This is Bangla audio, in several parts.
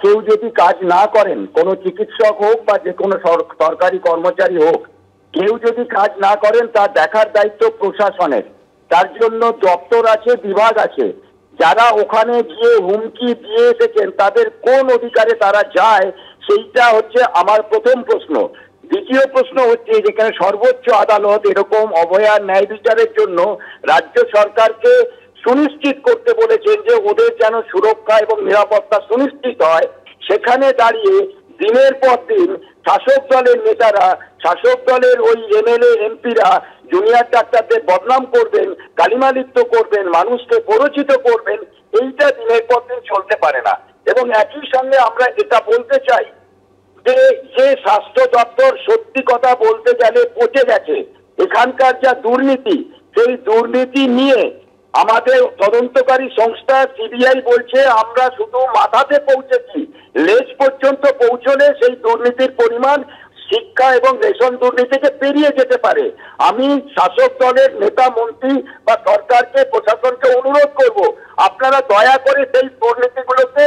কেউ যদি কাজ না করেন, কোনো চিকিৎসক হোক বা যে কোনো সরকারি কর্মচারী হোক, কেউ যদি কাজ না করেন তার দেখার দায়িত্ব প্রশাসনের। তার জন্য দপ্তর আছে, বিভাগ আছে। যারা ওখানে গিয়ে হুমকি দিয়ে এসেছেন তাদের কোন অধিকারে তারা যায়, সেইটা হচ্ছে আমার প্রথম প্রশ্ন। দ্বিতীয় প্রশ্ন হচ্ছে, যেখানে সর্বোচ্চ আদালত এরকম অবহেলার ন্যায় বিচারের জন্য রাজ্য সরকারকে সুনিশ্চিত করতে বলেছেন যে ওদের যেন সুরক্ষা এবং নিরাপত্তা সুনিশ্চিত হয়, সেখানে দাঁড়িয়ে দিনের পর দিন শাসক দলের নেতারা, শাসক দলের ওই এমএলএ এমপিরা জুনিয়র ডাক্তারদের বদনাম করবেন, কালিমালিপ্ত করবেন, মানুষকে প্ররোচিত করবেন, এইটা দিনের পর দিন চলতে পারে না। এবং একই সঙ্গে আমরা এটা বলতে চাই যে স্বাস্থ্য দপ্তর সত্যি কথা বলতে গেলে পচে গেছে। এখানকার যা দুর্নীতি, সেই দুর্নীতি নিয়ে আমাদের তদন্তকারী সংস্থা সিবিআই বলছে আমরা শুধু মাথাতে পৌঁছেছি, লেজ পর্যন্ত পৌঁছলে সেই দুর্নীতির পরিমাণ শিক্ষা এবং রেশন দুর্নীতিকে পেরিয়ে যেতে পারে। আমি শাসক দলের নেতা মন্ত্রী বা সরকারকে, প্রশাসনকে অনুরোধ করব, আপনারা দয়া করে সেই দুর্নীতিগুলোকে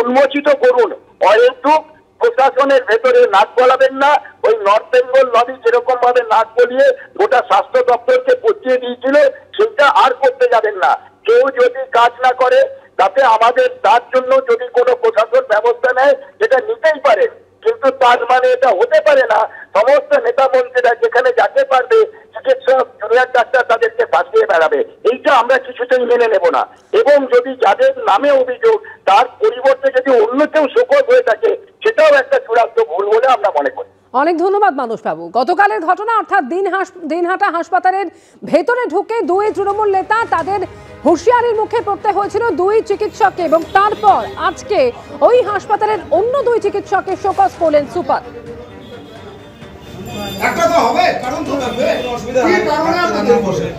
উন্মোচিত করুন। অহেতুক প্রশাসনের ভেতরে নাক গলাবেন না। ওই নর্থ বেঙ্গল লবি যেরকম ভাবে নাক গলিয়ে গোটা স্বাস্থ্য দপ্তরকে পচিয়ে দিয়েছিল, সেটা আর করতে যাবেন না। কেউ যদি কাজ না করে তাতে আমাদের, তার জন্য যদি কোনো প্রশাসন ব্যবস্থা নেয় সেটা নিতেই পারে, কিন্তু তার মানে এটা হতে পারে না সমস্ত নেতা মন্ত্রীরা যেখানে যাকে পারবে চিকিৎসক, জুনিয়র ডাক্তার তাদেরকে বাঁচিয়ে বেড়াবে। এইটা আমরা কিছুতেই মেনে নেব না। এবং যদি যাদের নামে অভিযোগ তার পরিবর্তে যদি অন্য কেউ শোকজ হয়ে থাকে, সেটাও একটা চূড়ান্ত ভুল বলে আমরা মনে করি। অনেক ধন্যবাদ মানসবাবু। গতকালের ঘটনা, অর্থাৎ দিনহাটা হাসপাতালের ভেতরে ঢুকে দুই তৃণমূল নেতা, তাদের হুঁশিয়ারির মুখে পড়তে হয়েছিল দুই চিকিৎসককে, এবং তারপর আজকে ওই হাসপাতালের অন্য দুই চিকিৎসককে শোকজ করলেন সুপার। একটা তো হবে, কারণ তো থাকবে, কি কারণে আপনাদের বসে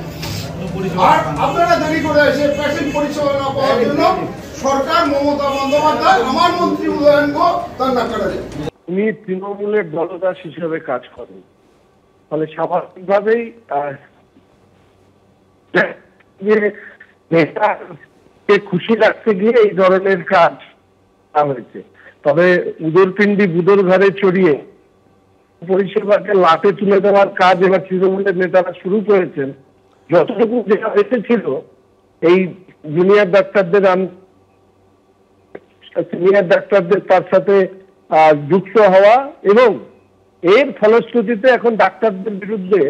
আর আপনারা দেরি করে এসে পেশেন্ট পরিষেবা না পাওয়ার জন্য সরকার, মমতা বন্দ্যোপাধ্যায়, আমার মন্ত্রী উদয়ন গো তার নাকাটা দেয়। উনি তৃণমূলের দলদাস হিসেবে কাজ করেন, ফলে স্বাভাবিকভাবেই নেতাকে খুশি রাখতে গিয়ে এই ধরনের কাজ হয়েছে। তবে উদরপিণ্ডি বুদর ঘরে চড়িয়ে পরিষেবাকে লাটে তুলে দেওয়ার কাজ এবার তৃণমূলের নেতারা শুরু করেছেন। যতটুকু যেটা এসেছিল এই জুনিয়র ডাক্তারদের, সিনিয়র ডাক্তারদের তার সাথে যুক্ত হওয়া, এবং এর ফলশ্রুতিতে এখন ডাক্তারদের বিরুদ্ধে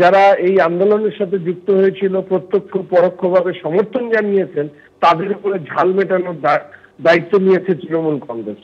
যারা এই আন্দোলনের সাথে যুক্ত হয়েছিল, প্রত্যক্ষ পরোক্ষভাবে সমর্থন জানিয়েছেন, তাদের উপরে ঝাল মেটানোর দায়িত্ব নিয়েছে তৃণমূল কংগ্রেস।